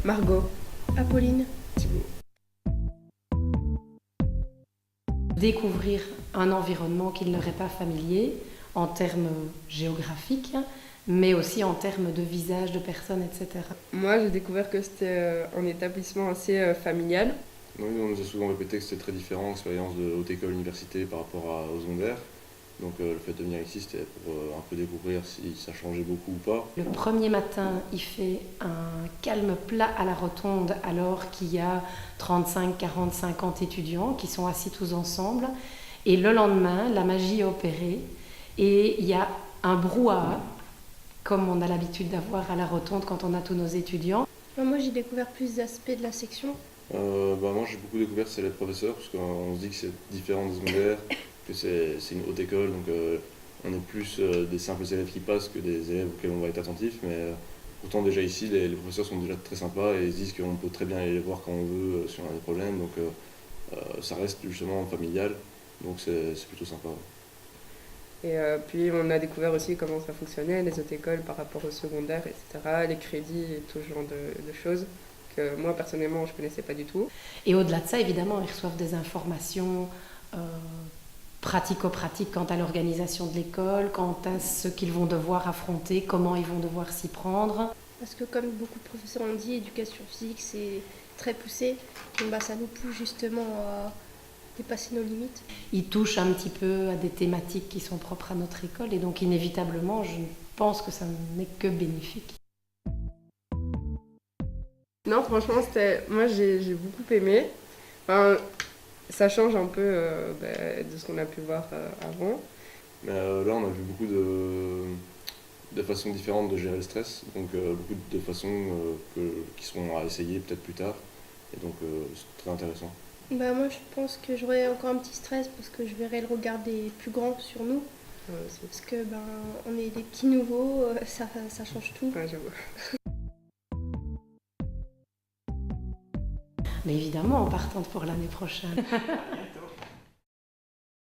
Margot. Apolline. Thibaut. Découvrir un environnement qu'il n'aurait pas familier en termes géographiques, mais aussi en termes de visage de personnes, etc. Moi, j'ai découvert que c'était un établissement assez familial. Oui, on nous a souvent répété que c'était très différent, l'expérience de haute école université par rapport au secondaire. Donc le fait de venir ici, c'était pour un peu découvrir si ça changeait beaucoup ou pas. Le premier matin, il fait un calme plat à la rotonde alors qu'il y a 35, 40, 50 étudiants qui sont assis tous ensemble. Et le lendemain, la magie est opérée et il y a un brouhaha, comme on a l'habitude d'avoir à la rotonde quand on a tous nos étudiants. Moi, j'ai découvert plus d'aspects de la section. Moi, j'ai beaucoup découvert c'est les professeurs, parce qu'on se dit que c'est différent des secondaires, que c'est une haute école, donc on est plus des simples élèves qui passent que des élèves auxquels on va être attentif. Mais pourtant, déjà ici, les professeurs sont déjà très sympas et ils se disent qu'on peut très bien aller les voir quand on veut si on a des problèmes. Donc ça reste justement familial, donc c'est plutôt sympa. Et puis on a découvert aussi comment ça fonctionnait, les autres écoles par rapport au secondaire, etc., les crédits et tout ce genre de choses que moi personnellement je ne connaissais pas du tout. Et au-delà de ça, évidemment, ils reçoivent des informations pratico-pratiques quant à l'organisation de l'école, quant à ce qu'ils vont devoir affronter, comment ils vont devoir s'y prendre. Parce que comme beaucoup de professeurs ont dit, éducation physique, c'est très poussé. Donc ça nous pousse justement à dépasser nos limites. Ils touchent un petit peu à des thématiques qui sont propres à notre école et donc inévitablement, je pense que ça n'est que bénéfique. Non, franchement, moi j'ai beaucoup aimé. Enfin, ça change un peu de ce qu'on a pu voir avant. Mais là, on a vu beaucoup de façons différentes de gérer le stress, donc beaucoup de façons qui seront à essayer peut-être plus tard. Et donc c'est très intéressant. Moi, je pense que j'aurai encore un petit stress parce que je verrai le regard des plus grands sur nous. Parce que on est des petits nouveaux, ça change tout. Ouais, j'avoue. Mais évidemment, en partante pour l'année prochaine.